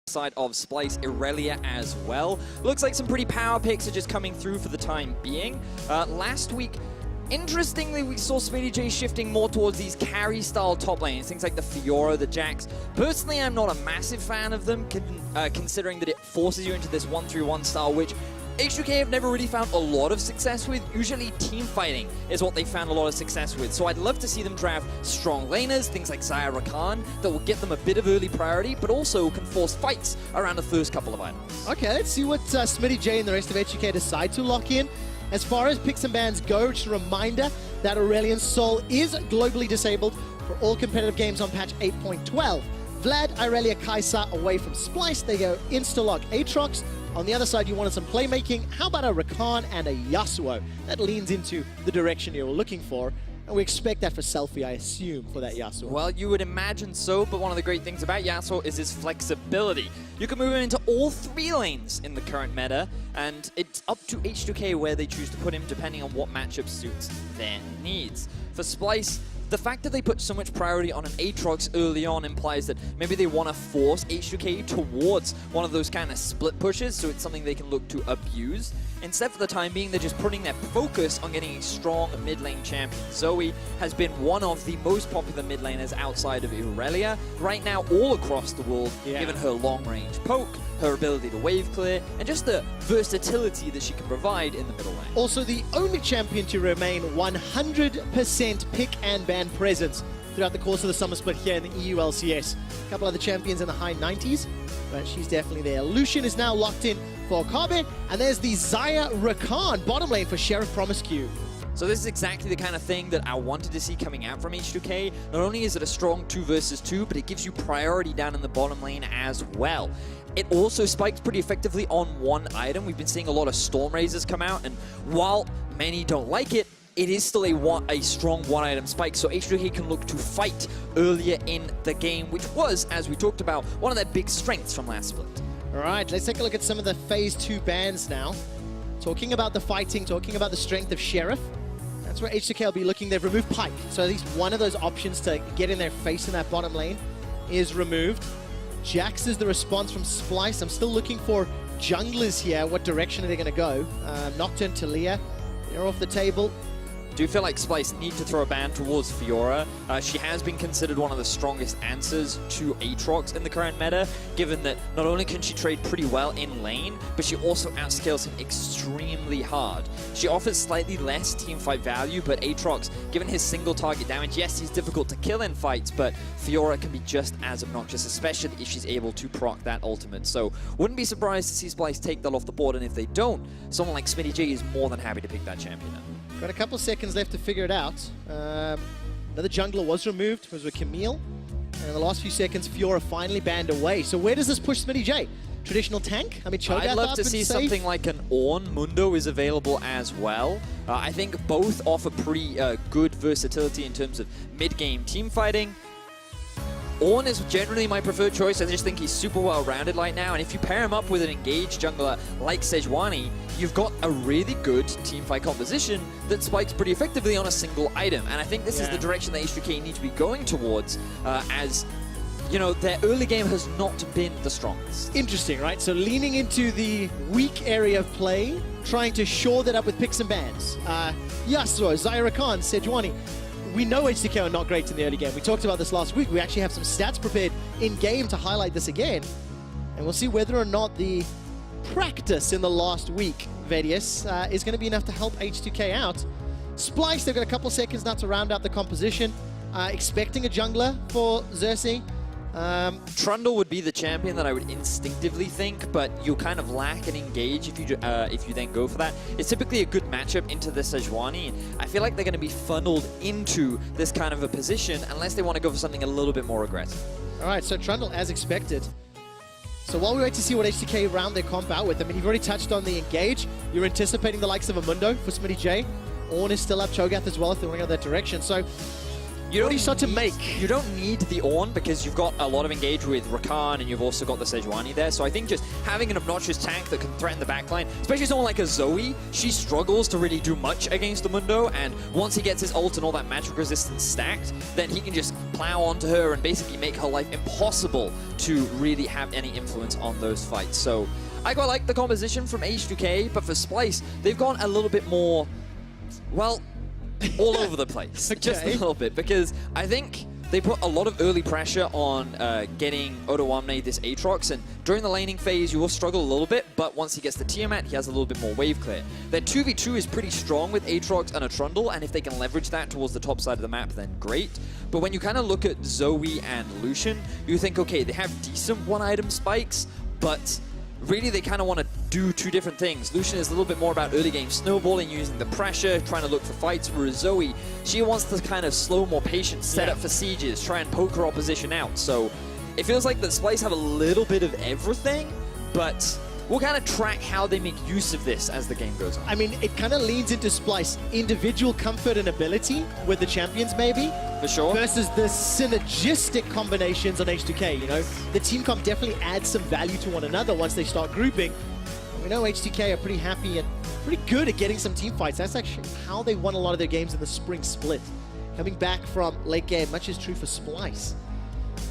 Side of Splyce Irelia as well. Looks like some pretty power picks are just coming through for the time being. Last week, interestingly, we saw SmittyJ shifting more towards these carry-style top lanes, things like the Fiora, the Jax. Personally, I'm not a massive fan of them, considering that it forces you into this 1-3-1 style, which H2K have never really found a lot of success with. Usually team fighting is what they found a lot of success with. So I'd love to see them draft strong laners, things like Xayah Rakan, that will get them a bit of early priority, but also can force fights around the first couple of items. Okay, let's see what SmittyJ and the rest of H2K decide to lock in. As far as picks and bans go, just a reminder that Aurelion Sol is globally disabled for all competitive games on patch 8.12. Vlad, Irelia, Kai'Sa away from Splyce. They go insta-lock Aatrox. On the other side, you wanted some playmaking. How about a Rakan and a Yasuo? That leans into the direction you're looking for. And we expect that for Selfie, I assume, for that Yasuo. Well, you would imagine so, but one of the great things about Yasuo is his flexibility. You can move him into all 3 lanes in the current meta, and it's up to H2K where they choose to put him, depending on what matchup suits their needs. For Splyce, the fact that they put so much priority on an Aatrox early on implies that maybe they want to force H2K towards one of those kind of split pushes, so it's something they can look to abuse. Instead, for the time being, they're just putting their focus on getting a strong mid lane champion. Zoe has been one of the most popular mid laners outside of Irelia right now all across the world, given her long range poke, her ability to wave clear, and just the versatility that she can provide in the middle lane. Also, the only champion to remain 100% pick and ban presence throughout the course of the summer split here in the EU LCS. A couple other champions in the high 90s, but she's definitely there. Lucian is now locked in for Kabe, and there's the Xayah Rakan bottom lane for Sheriff Promiscu. So this is exactly the kind of thing that I wanted to see coming out from H2K. Not only is it a strong 2 versus 2, but it gives you priority down in the bottom lane as well. It also spikes pretty effectively on one item. We've been seeing a lot of Storm Razors come out, and while many don't like it, it is still a strong one-item spike, so H2K can look to fight earlier in the game, which was, as we talked about, one of their big strengths from last split. All right, let's take a look at some of the Phase 2 bans now. Talking about the fighting, talking about the strength of Sheriff, that's where H2K will be looking. They've removed Pike, so at least one of those options to get in their face in that bottom lane is removed. Jax is the response from Splyce. I'm still looking for junglers here. What direction are they going to go? Nocturne, Talia, they're off the table. I do feel like Splyce need to throw a ban towards Fiora. She has been considered one of the strongest answers to Aatrox in the current meta, given that not only can she trade pretty well in lane, but she also outscales him extremely hard. She offers slightly less teamfight value, but Aatrox, given his single target damage, yes, he's difficult to kill in fights, but Fiora can be just as obnoxious, especially if she's able to proc that ultimate. So wouldn't be surprised to see Splyce take that off the board, and if they don't, someone like SmittyJ is more than happy to pick that champion up. Got a couple seconds left to figure it out. Another jungler was removed, was with Camille. And in the last few seconds, Fiora finally banned away. So where does this push SmittyJ? Traditional tank? I mean, Cho'Gath I'd love to see something like an Ornn. Mundo is available as well. I think both offer pretty good versatility in terms of mid-game team fighting. Ornn is generally my preferred choice. I just think he's super well-rounded right now, and if you pair him up with an engaged jungler like Sejuani, you've got a really good teamfight composition that spikes pretty effectively on a single item. And I think this is the direction that H2K need to be going towards, as you know, their early game has not been the strongest. Interesting, right? So leaning into the weak area of play, trying to shore that up with picks and bans. Yasuo, Xayah Rakan, Sejuani. We know H2K are not great in the early game. We talked about this last week. We actually have some stats prepared in-game to highlight this again. And we'll see whether or not the practice in the last week, Vedius, is going to be enough to help H2K out. Splyce, they've got a couple seconds now to round out the composition. Expecting a jungler for Xerxes. Trundle would be the champion that I would instinctively think, but you kind of lack an engage if you then go for that. It's typically a good matchup into the Sejuani, and I feel like they're going to be funneled into this kind of a position unless they want to go for something a little bit more aggressive. All right, so Trundle as expected. So while we wait to see what H2K round their comp out with, I mean, you've already touched on the engage. You're anticipating the likes of a Mundo for SmittyJ. Ornn is still up, Cho'Gath as well if they want to go that direction. So What do you start to make? You don't need the Ornn because you've got a lot of engage with Rakan and you've also got the Sejuani there. So I think just having an obnoxious tank that can threaten the backline, especially someone like a Zoe, she struggles to really do much against the Mundo. And once he gets his ult and all that magic resistance stacked, then he can just plow onto her and basically make her life impossible to really have any influence on those fights. So I quite like the composition from H2K, but for Splyce, they've gone a little bit more, well, all over the place, just a little bit, because I think they put a lot of early pressure on getting Odoamne this Aatrox, and during the laning phase, you will struggle a little bit, but once he gets the Tiamat, he has a little bit more wave clear. Their 2v2 is pretty strong with Aatrox and a Trundle, and if they can leverage that towards the top side of the map, then great. But when you kind of look at Zoe and Lucian, you think, okay, they have decent one-item spikes, but really, they kind of want to do two different things. Lucian is a little bit more about early game snowballing, using the pressure, trying to look for fights, whereas Zoe, she wants to kind of slow, more patient, set up for sieges, try and poke her opposition out. So it feels like that Splyce have a little bit of everything, but we'll kind of track how they make use of this as the game goes on. I mean, it kind of leans into Splyce individual comfort and ability with the champions, maybe. For sure. Versus the synergistic combinations on H2K, you know? The team comp definitely adds some value to one another once they start grouping. We know H2K are pretty happy and pretty good at getting some team fights. That's actually how they won a lot of their games in the spring split. Coming back from late game, much is true for Splyce.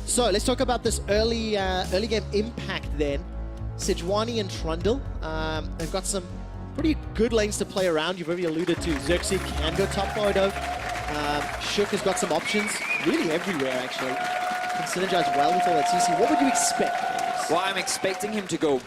So let's talk about this early game impact then. Sejuani and Trundle, they've got some pretty good lanes to play around. You've already alluded to Xerxes can go top photo. Shook has got some options, really everywhere actually. Can synergize well with all that CC. What would you expect? Well, I'm expecting him to go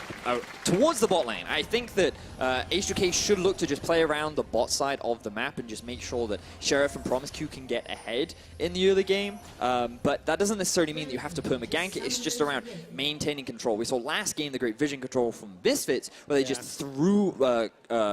towards the bot lane. I think that H2K should look to just play around the bot side of the map and just make sure that Sheriff and Promisecue can get ahead in the early game. But that doesn't necessarily mean that you have to perma-gank it. It's just around maintaining control. We saw last game the great vision control from Misfits, where they just threw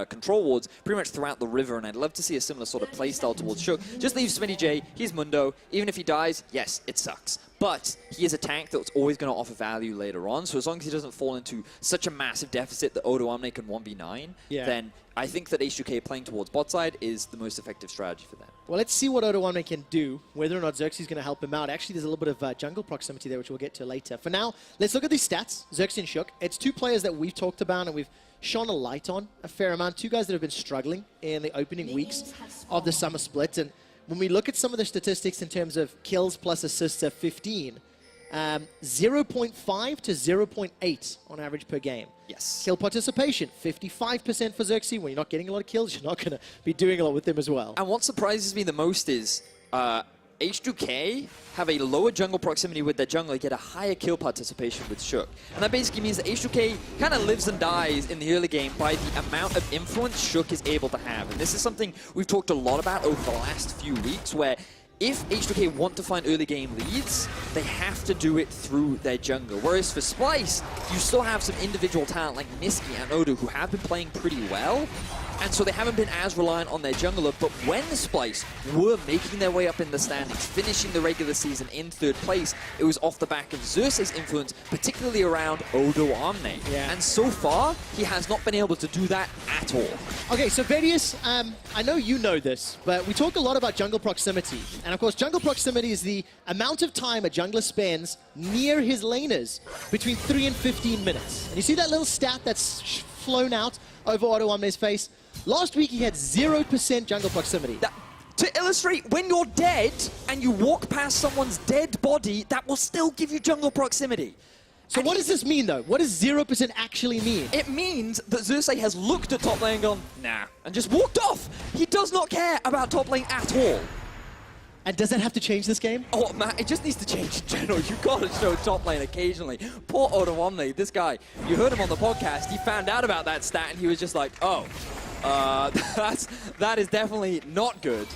control wards pretty much throughout the river, and I'd love to see a similar sort of playstyle towards Shook. Just leave Smitty J, he's Mundo. Even if he dies, yes, it sucks. But he is a tank that's always going to offer value later on, so as long as he doesn't fall into such a massive deficit that Odoamne can 1v9, then I think that H2K playing towards bot side is the most effective strategy for them. Well, let's see what Odoamne can do, whether or not Xerxes is going to help him out. Actually, there's a little bit of jungle proximity there, which we'll get to later. For now, let's look at these stats, Xerxes and Shook. It's two players that we've talked about and we've shone a light on a fair amount. Two guys that have been struggling in the opening weeks of the summer split. And when we look at some of the statistics in terms of kills plus assists at 15, 0.5 to 0.8 on average per game. Yes. Kill participation, 55% for Xerxes. When you're not getting a lot of kills, you're not going to be doing a lot with them as well. And what surprises me the most is H2K have a lower jungle proximity with their jungler, yet a higher kill participation with Shook. And that basically means that H2K kind of lives and dies in the early game by the amount of influence Shook is able to have. And this is something we've talked a lot about over the last few weeks, where if H2K want to find early game leads, they have to do it through their jungle. Whereas for Splyce, you still have some individual talent like Niski and Odo who have been playing pretty well, and so they haven't been as reliant on their jungler. But when the Splyce were making their way up in the standings, finishing the regular season in 3rd place, it was off the back of Xerxes' influence, particularly around Odoamne. And so far, he has not been able to do that at all. Okay, so Vedius, I know you know this, but we talk a lot about jungle proximity. And of course, jungle proximity is the amount of time a jungler spends near his laners between 3 and 15 minutes. And you see that little stat that's flown out over Odoamne's face? Last week, he had 0% jungle proximity. To illustrate, when you're dead and you walk past someone's dead body, that will still give you jungle proximity. So what does this mean, though? What does 0% actually mean? It means that Xerxes has looked at top lane and gone, nah, and just walked off. He does not care about top lane at all. And does that have to change this game? Oh, man, it just needs to change in general. You've got to show top lane occasionally. Poor Odoamne, this guy, you heard him on the podcast, he found out about that stat and he was just like, oh, that is definitely not good.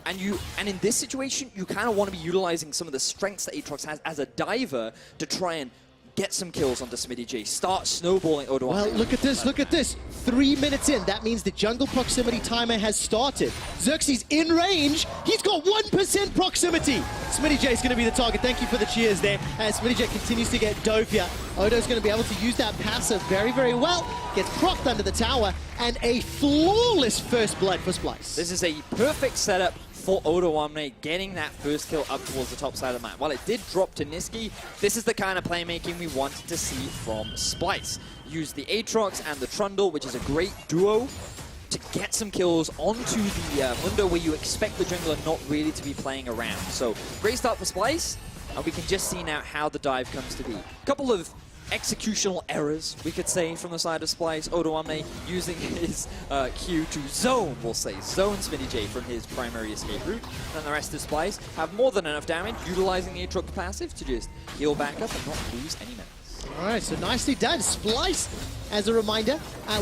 And in this situation, you kind of want to be utilizing some of the strengths that Aatrox has as a diver to try and get some kills onto Smitty J, start snowballing Odoamne. Well, look at this, look at this. 3 minutes in, that means the jungle proximity timer has started. Xerxes in range, he's got 1% proximity. Smitty J is going to be the target. Thank you for the cheers there. As Smitty J continues to get dove here, Odo's going to be able to use that passive very, very well. Gets procced under the tower, and a flawless first blood for Splyce. This is a perfect setup for Odoamne getting that first kill up towards the top side of the map. While it did drop to Niski, this is the kind of playmaking we wanted to see from Splyce. Use the Aatrox and the Trundle, which is a great duo, to get some kills onto the Mundo where you expect the jungler not really to be playing around. So, great start for Splyce, and we can just see now how the dive comes to be. A couple of executional errors, we could say, from the side of Splyce. Odoamne using his Q to zone, we'll say, zone SmittyJ from his primary escape route. And the rest of Splyce have more than enough damage, utilizing the Aatrox passive to just heal back up and not lose any minutes. All right, so nicely done. Splyce, as a reminder,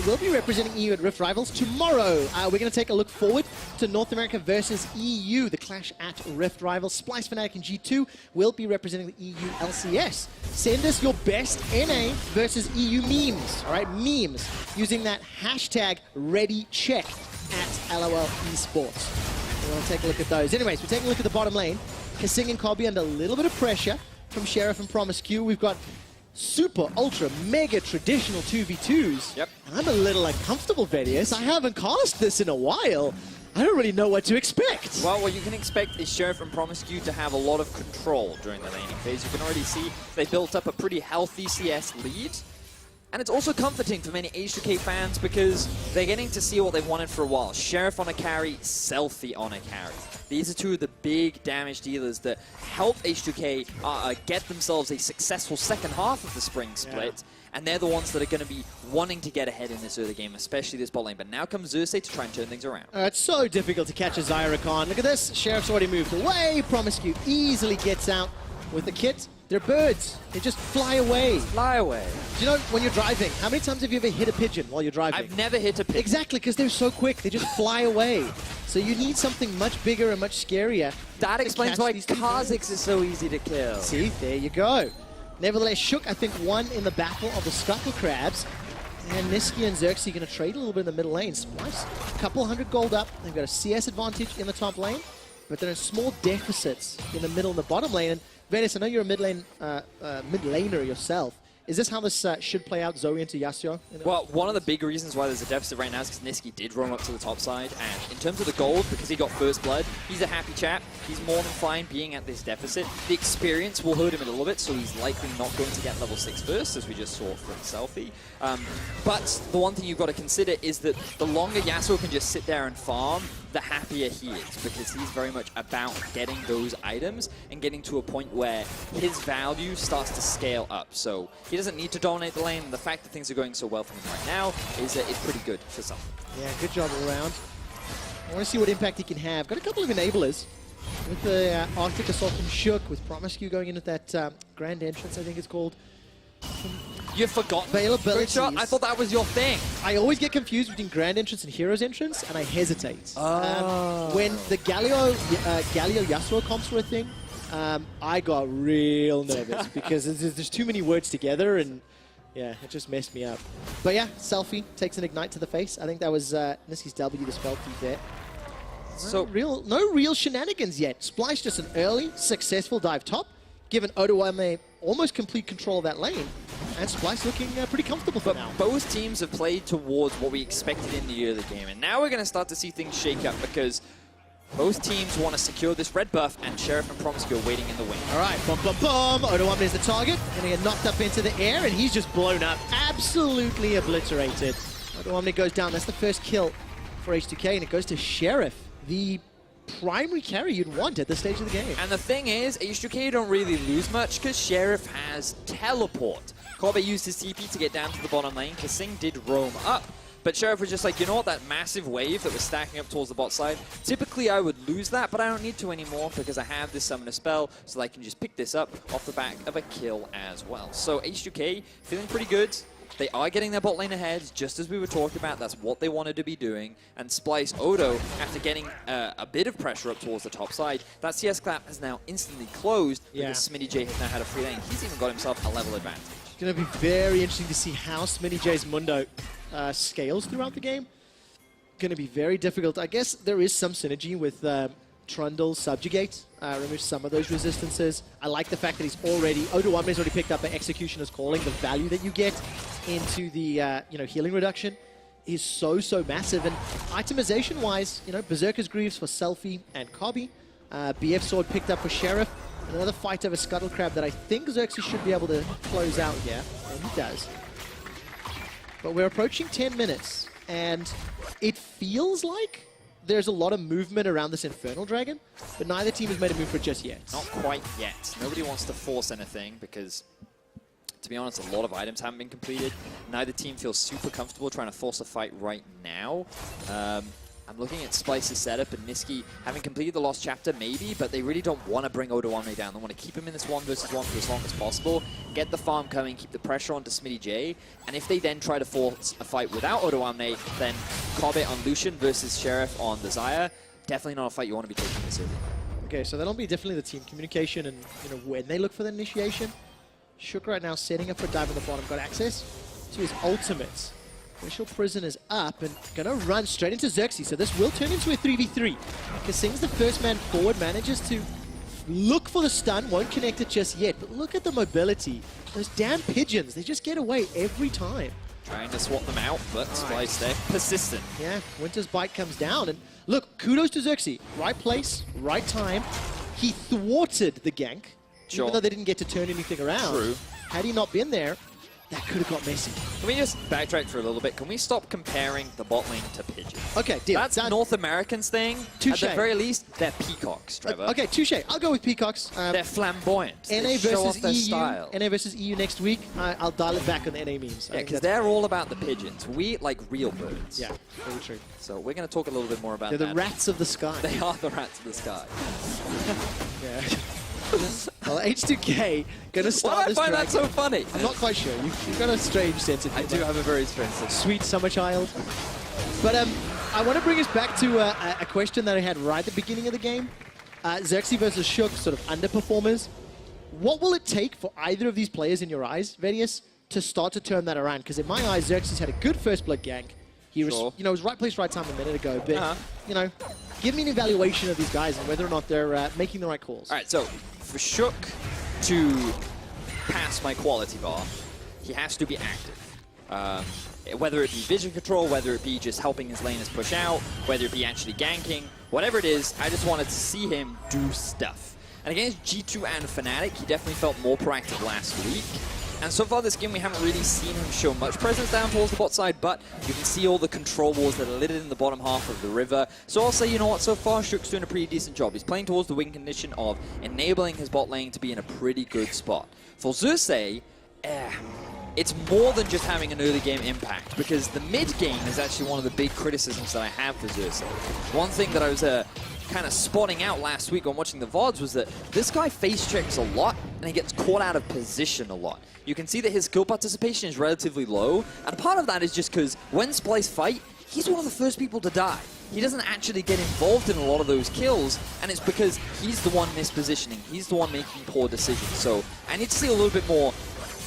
will be representing EU at Rift Rivals tomorrow. We're going to take a look forward to North America versus EU, the clash at Rift Rivals. Splyce, Fnatic, and G2 will be representing the EU LCS. Send us your best NA versus EU memes, all right, memes, using that hashtag #ReadyCheck at LOL Esports. We'll take a look at those. Anyways, we're taking a look at the bottom lane. Kasing and Kobe under a little bit of pressure from Sheriff and Promiscu. We've got super, ultra, mega traditional 2v2s. Yep. And I'm a little uncomfortable, Vedius. I haven't cast this in a while. I don't really know what to expect. Well, what you can expect is Sheriff and Promiscu to have a lot of control during the laning phase. You can already see they built up a pretty healthy CS lead. And it's also comforting for many H2K fans because they're getting to see what they've wanted for a while. Sheriff on a carry, Selfie on a carry. These are two of the big damage dealers that help H2K get themselves a successful second half of the spring split. Yeah. And they're the ones that are going to be wanting to get ahead in this early game, especially this bot lane. But now comes Xerxes to try and turn things around. It's so difficult to catch a Zyracon. Look at this. Sheriff's already moved away. Promiscu easily gets out with the kit. They're birds. They just fly away. Fly away. Do you know, when you're driving, how many times have you ever hit a pigeon while you're driving? I've never hit a pigeon. Exactly, because they're so quick. They just fly away. So you need something much bigger and much scarier. That explains why Kha'Zix is so easy to kill. See, there you go. Nevertheless, Shook, I think, won in the battle of the Scuttle Crabs. And Niski and Xerxes are going to trade a little bit in the middle lane. Splyce, a couple hundred gold up. They've got a CS advantage in the top lane, but they're in small deficits in the middle and the bottom lane. And Venice, I know you're a mid laner yourself. Is this how this should play out, Zoe into Yasuo? Well, one of the big reasons why there's a deficit right now is because Niski did roam up to the top side, and in terms of the gold, because he got first blood, he's a happy chap. He's more than fine being at this deficit. The experience will hurt him a little bit, so he's likely not going to get level 6 first, as we just saw from Selfie. But the one thing you've got to consider is that the longer Yasuo can just sit there and farm, the happier he is, because he's very much about getting those items and getting to a point where his value starts to scale up. So he doesn't need to dominate the lane, and the fact that things are going so well for him right now is pretty good for some. Yeah, good job all around. I want to see what impact he can have. Got a couple of enablers with the Arctic Assault from Shook, with Promiscu going in at that Grand Entrance, I think it's called. You've forgotten availabilities. I thought that was your thing. I always get confused between Grand Entrance and Hero's Entrance, and I hesitate. When the Galio Yasuo comps were a thing, I got real nervous because there's too many words together, and yeah, it just messed me up. But yeah, Selfie takes an Ignite to the face. I think that was Niski's W, the spell feed there. So no real shenanigans yet. Splyce just an early, successful dive top, given Odoamne almost complete control of that lane, and Splyce looking pretty comfortable for now. Both teams have played towards what we expected in the early game, and now we're going to start to see things shake up because both teams want to secure this red buff, and Sheriff and Promiscu are waiting in the wing. All right, bum, bum, bum. Odoamne is the target, going to get knocked up into the air, and he's just blown up, absolutely obliterated. Odoamne goes down. That's the first kill for H2K, and it goes to Sheriff, the primary carry you'd want at this stage of the game. And the thing is, H2K don't really lose much because Sheriff has teleport. Kobe used his TP to get down to the bottom lane. Kasing did roam up. But Sheriff was just like, you know what, that massive wave that was stacking up towards the bot side, typically I would lose that, but I don't need to anymore because I have this summoner spell, so I can just pick this up off the back of a kill as well. So H2K feeling pretty good. They are getting their bot lane ahead, just as we were talking about. That's what they wanted to be doing. And Splyce Odo, after getting a bit of pressure up towards the top side, that CS clap has now instantly closed because SmittyJ has now had a free lane. He's even got himself a level advantage. It's going to be very interesting to see how SmittyJ's Mundo scales throughout the game. Going to be very difficult. I guess there is some synergy with Trundle Subjugate, remove some of those resistances. I like the fact that Odoamne's already picked up an Executioner's Calling, the value that you get into the healing reduction is so massive. And itemization-wise, you know, Berserker's Greaves for Selfie and Cobby. BF Sword picked up for Sheriff. Another fight over Scuttle Crab that I think Xerxes should be able to close out here, and he does. But we're approaching 10 minutes, and it feels like there's a lot of movement around this Infernal Dragon, but neither team has made a move for it just yet. Not quite yet. Nobody wants to force anything because, to be honest, a lot of items haven't been completed. Neither team feels super comfortable trying to force a fight right now. I'm looking at Splyce's setup and Niski having completed the Lost Chapter, maybe, but they really don't want to bring Odoamne down. They want to keep him in this 1 versus 1 for as long as possible, get the farm coming, keep the pressure onto Smitty J, and if they then try to force a fight without Odoamne, then Cobbett on Lucian versus Sheriff on the Xayah, definitely not a fight you want to be taking this early. Okay, so that'll be definitely the team communication and, you know, when they look for the initiation. Shook right now setting up for dive on the bottom, got access to his ultimates. Initial Prison is up and gonna run straight into Xerxes, so this will turn into a 3v3. Kasing's the first man forward, manages to look for the stun, won't connect it just yet, but look at the mobility. Those damn pigeons, they just get away every time. Trying to swap them out, but Splyce there, persistent. Yeah, Winter's Bite comes down, and look, kudos to Xerxes. Right place, right time. He thwarted the gank, even though they didn't get to turn anything around. True. Had he not been there, that could have got messy. Can we just backtrack for a little bit? Can we stop comparing the bot lane to pigeons? Okay, deal. That's North Americans thing. Touche. At the very least, they're peacocks, Trevor. Okay, touche. I'll go with peacocks. They're flamboyant. NA They show off versus their EU. style. NA versus EU next week. I'll dial it back on the NA memes. Yeah, because they're all about the pigeons. We like real birds. Yeah, very true. So we're going to talk a little bit more about They're that. the rats of the sky. They are the rats of the sky. Yeah. Well, H2K gonna start Why do I this find that dragon. so funny? I'm not quite sure. You've got a strange sense of I humor. do have a very strange sense. Sweet summer child. But I want to bring us back to a question that I had right at the beginning of the game. Xerxes versus Shook, sort of underperformers. What will it take for either of these players in your eyes, Vedius, to start to turn that around? Because in my eyes, Xerxes had a good first blood gank. He was, you know, was right place, right time a minute ago. But, you know, give me an evaluation of these guys and whether or not they're making the right calls. All right, so for Shook to pass my quality bar, he has to be active. Whether it be vision control, whether it be just helping his laners push out, whether it be actually ganking, whatever it is, I just wanted to see him do stuff. And against G2 and Fnatic, he definitely felt more proactive last week. And so far this game, we haven't really seen him show much presence down towards the bot side, but you can see all the control walls that are littered in the bottom half of the river. So I'll say, you know what, so far Shook's doing a pretty decent job. He's playing towards the win condition of enabling his bot lane to be in a pretty good spot. For Xerxes, it's more than just having an early game impact, because the mid game is actually one of the big criticisms that I have for Xerxes. One thing that I was kind of spotting out last week when watching the VODs was that this guy face checks a lot and he gets caught out of position a lot. You can see that his skill participation is relatively low, and part of that is just because when Splyce fight, he's one of the first people to die. He doesn't actually get involved in a lot of those kills, and it's because he's the one mispositioning. He's the one making poor decisions. So I need to see a little bit more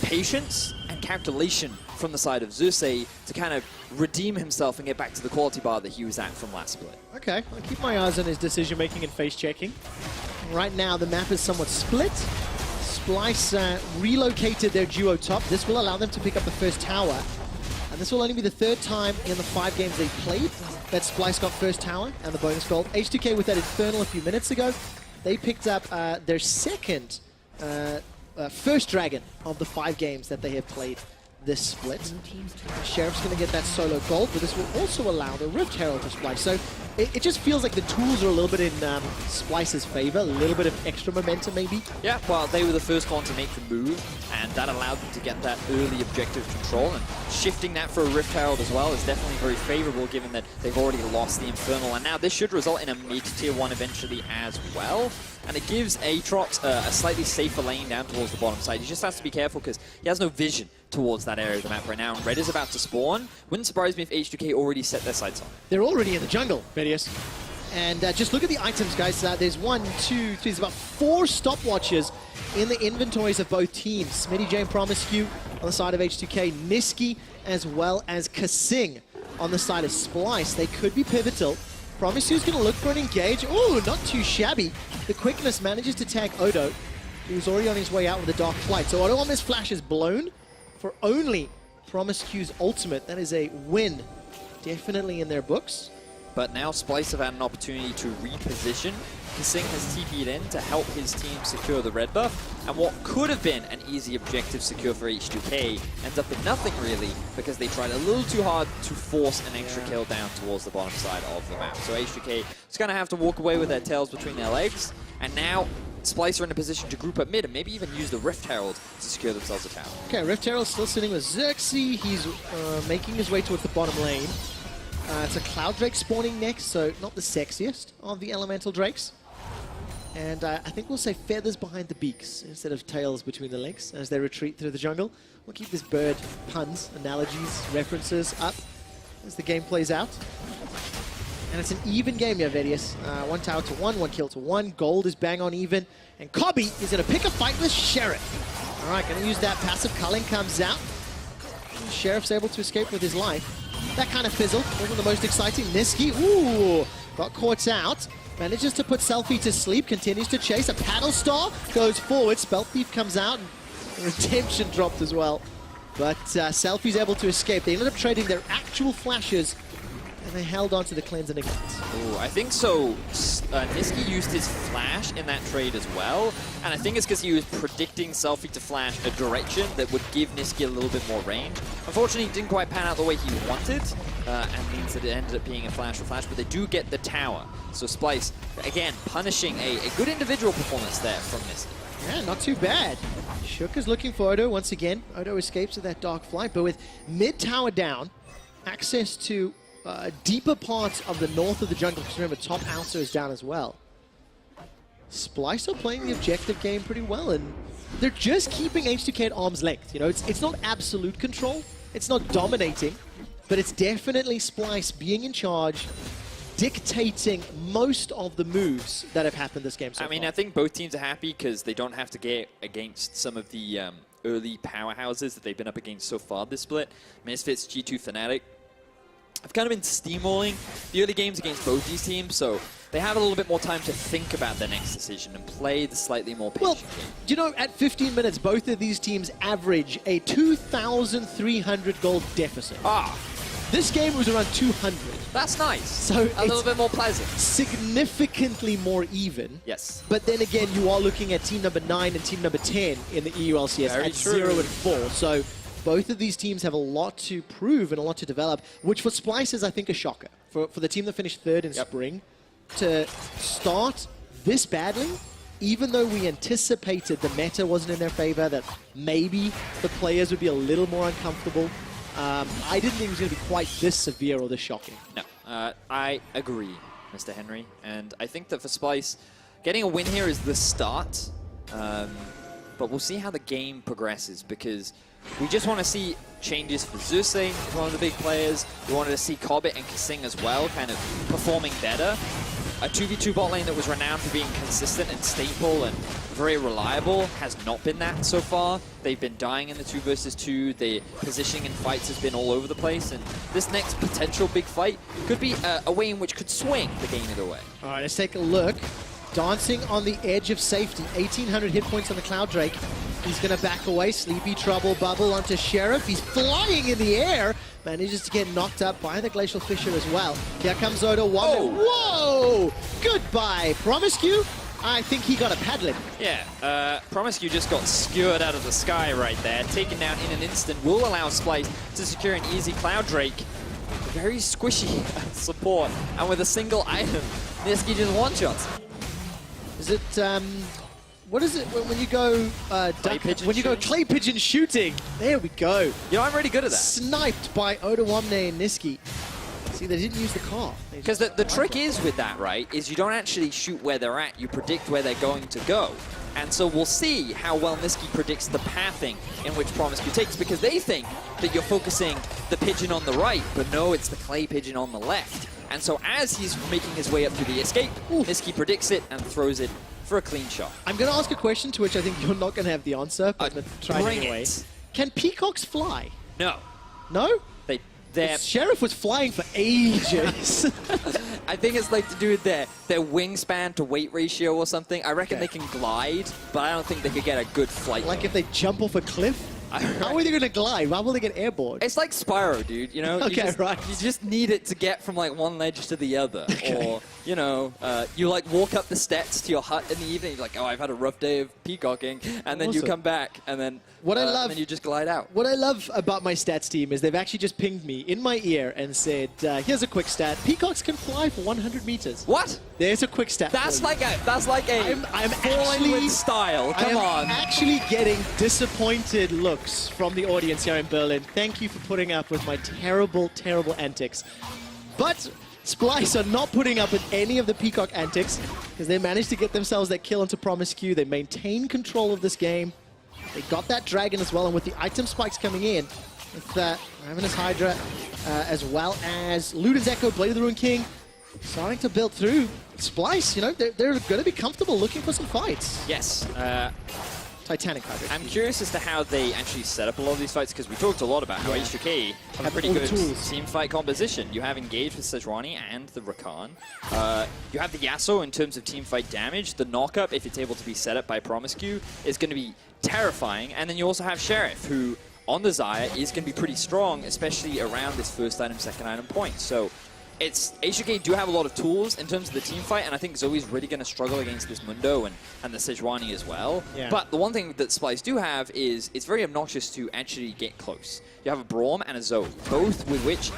patience and calculation from the side of Xerxes to kind of redeem himself and get back to the quality bar that he was at from last split. Okay, I'll keep my eyes on his decision-making and face-checking. Right now, the map is somewhat split. Splyce relocated their duo top. This will allow them to pick up the first tower. And this will only be the third time in the 5 games they've played that Splyce got first tower and the bonus gold. H2K with that Infernal a few minutes ago. They picked up their second first dragon of the 5 games that they have played this split. Sheriff's going to get that solo gold, but this will also allow the Rift Herald to Splyce. So it just feels like the tools are a little bit in Splyce's favor, a little bit of extra momentum maybe. Yeah, well, they were the first one to make the move, and that allowed them to get that early objective control, and shifting that for a Rift Herald as well is definitely very favorable given that they've already lost the Infernal, and now this should result in a mid-tier 1 eventually as well. And it gives Aatrox a slightly safer lane down towards the bottom side. He just has to be careful because he has no vision towards that area of the map right now. And Red is about to spawn. Wouldn't surprise me if H2K already set their sights on it. They're already in the jungle, Vedius. And just look at the items, guys. There's 1, 2, 3, there's about 4 stopwatches in the inventories of both teams. Smitty J and Promiscu on the side of H2K, Niski as well as Kasing on the side of Splyce. They could be pivotal. Promiscu's going to look for an engage. Ooh, not too shabby. The quickness manages to tag Odo. He was already on his way out with a Dark Flight. So Odoamne's flash is blown for only Promiscu's ultimate. That is a win definitely in their books. But now Splyce have had an opportunity to reposition. Kasing has TP'd in to help his team secure the red buff, and what could have been an easy objective secure for H2K ends up in nothing really, because they tried a little too hard to force an extra kill down towards the bottom side of the map. So H2K is going to have to walk away with their tails between their legs, and now Splyce are in a position to group up mid and maybe even use the Rift Herald to secure themselves a tower. Okay, Rift Herald still sitting with Xerxes. He's making his way towards the bottom lane. It's a Cloud Drake spawning next, so not the sexiest of the elemental drakes. And I think we'll say feathers behind the beaks instead of tails between the legs as they retreat through the jungle. We'll keep this bird puns, analogies, references up as the game plays out. And it's an even game here, Vedius. 1 tower to 1, 1 kill to 1. Gold is bang on even. And Cobby is going to pick a fight with Sheriff. All right, going to use that passive. Culling comes out. Sheriff's able to escape with his life. That kind of fizzle wasn't the most exciting. Niski, ooh, got caught out. Manages to put Selfie to sleep, continues to chase. A Paddle Star goes forward. Spell Thief comes out, and Redemption dropped as well. But Selfie's able to escape. They ended up trading their actual flashes, and they held on to the cleanse and ignite. Ooh, I think so. Niski used his flash in that trade as well, and I think it's because he was predicting Selfie to flash a direction that would give Niski a little bit more range. Unfortunately, it didn't quite pan out the way he wanted, and means that it ended up being a flash, but they do get the tower. So Splyce, again, punishing a good individual performance there from Niski. Yeah, not too bad. Shook is looking for Odo once again. Odo escapes with that Dark Flight, but with mid tower down, access to deeper parts of the north of the jungle, because remember, top outer is down as well. Splyce are playing the objective game pretty well, and they're just keeping H2K at arm's length. You know, it's not absolute control, it's not dominating, but it's definitely Splyce being in charge, dictating most of the moves that have happened this game so far. I mean, I think both teams are happy because they don't have to get against some of the early powerhouses that they've been up against so far this split. Misfits, G2 Fnatic. I've kind of been steamrolling the early games against both these teams, so they have a little bit more time to think about their next decision and play the slightly more patient game. You know, at 15 minutes, both of these teams average a 2,300 gold deficit. This game was around 200. That's nice. So a little bit more pleasant. Significantly more even. Yes. But then again, you are looking at team number 9 and team number 10 in the EU LCS at 0 and 4. So both of these teams have a lot to prove and a lot to develop, which for Splyce is, I think, a shocker. For the team that finished 3rd in spring, to start this badly, even though we anticipated the meta wasn't in their favor, that maybe the players would be a little more uncomfortable, I didn't think it was going to be quite this severe or this shocking. No, I agree, Mr. Henry. And I think that for Splyce, getting a win here is the start. But we'll see how the game progresses, because we just want to see changes for Zeusing, one of the big players. We wanted to see Cobbett and Kasing as well, kind of performing better. A 2v2 bot lane that was renowned for being consistent and staple and very reliable has not been that so far. They've been dying in the 2 versus 2. The positioning in fights has been all over the place, and this next potential big fight could be a way in which could swing the game either way. All right, let's take a look. Dancing on the edge of safety. 1,800 hit points on the Cloud Drake. He's going to back away. Sleepy Trouble Bubble onto Sheriff. He's flying in the air. Manages to get knocked up by the Glacial Fissure as well. Here comes Odo. Whoa! Goodbye, Promiscu. I think he got a paddling. Yeah, Promiscu just got skewered out of the sky right there. Taken down in an instant will allow Splyce to secure an easy Cloud Drake. Very squishy support. And with a single item, Niski just one-shots. Is it, what is it when you go clay pigeon shooting? There we go. You know, I'm really good at that. Sniped by Odawamne and Niski. See, they didn't use the car. Because the trick is with that, right, is you don't actually shoot where they're at, you predict where they're going to go. And so we'll see how well Niski predicts the pathing in which Promiscu takes, because they think that you're focusing the pigeon on the right, but no, it's the clay pigeon on the left. And so as he's making his way up to the escape, Niski predicts it and throws it for a clean shot. I'm going to ask a question to which I think you're not going to have the answer, but I'm going to try bring anyway. it. Can peacocks fly? No. No? The Sheriff was flying for ages. I think it's like to do with their wingspan to weight ratio or something. I reckon they can glide, but I don't think they could get a good flight. Like if they jump off a cliff? How are they going to glide? Why will they get airborne? It's like Spyro, dude. You know, Okay, right. You just need it to get from like one ledge to the other, or you know, you like walk up the steps to your hut in the evening. You're like, oh, I've had a rough day of peacocking, and then you come back, and then and then you just glide out. What I love about my stats team is they've actually just pinged me in my ear and said, "Here's a quick stat: peacocks can fly for 100 meters." What? There's a quick stat. That's like a I'm falling with actually style. Come on. I'm actually getting disappointed looks from the audience here in Berlin. Thank you for putting up with my terrible, terrible antics. But Splyce are not putting up with any of the peacock antics because they managed to get themselves that kill into Promiscu. They maintain control of this game. They got that dragon as well, and with the item spikes coming in, with Ravenous Hydra, as well as Luden's Echo, Blade of the Ruined King, starting to build through. Splyce, you know, they're going to be comfortable looking for some fights. Yes. Titanic Hydra. I'm curious as to how they actually set up a lot of these fights, because we talked a lot about how H2K have a pretty good team fight composition. You have engaged with Sejuani and the Rakan. You have the Yasuo in terms of team fight damage. The knockup, if it's able to be set up by Promiscu, is going to be terrifying. And then you also have Sheriff, who on the Xayah is going to be pretty strong, especially around this first item, second item point. So it's H2K do have a lot of tools in terms of the team fight, and I think Zoe's really going to struggle against this Mundo and the Sejuani as well. Yeah. But the one thing that Splyce do have is it's very obnoxious to actually get close. You have a Braum and a Zoe, both with which